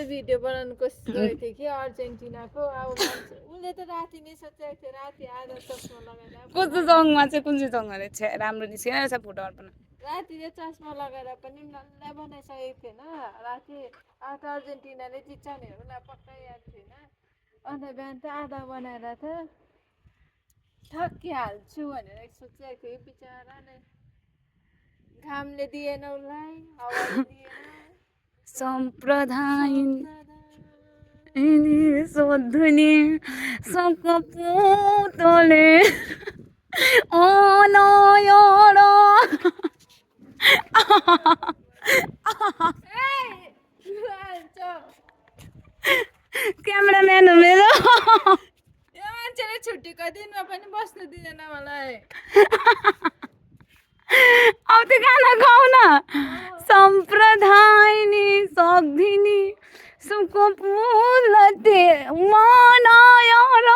video बनाउनु कोसिस गरेको थिएँ कि अर्जेन्टिनाको अब उसले त राति नै सोचेको थियो राति आधा चस्मा लगाएर कस्तो जङमा चाहिँ कुन चाहिँ जङ अरे छे राम्रो निस्केन रहेछ फोटोहरू पनि रातिले चस्मा लगाएर पनि नल्ला बनाइसकेको थिएन राति आधा अर्जेन्टिनाले जित्छ भनेर उसलाई पक्कै याद थिएन अन्त बिहान त आधा बनाएर त ठक्किहाल्छु भनेर सोचेको थियो बिचराले घामले दिएन उसलाई हावाले दिएन सम्प्रदाय सोध्ने सकपुतले अनयर क्यामेराम्यान हो मेरो यो मान्छेले छुट्टीको दिनमा पनि बस्नु दिँदैन मलाई अब त्यो गाना गाउ न सम्प्रदायनी सक्दिनी सुको पुलते मनायर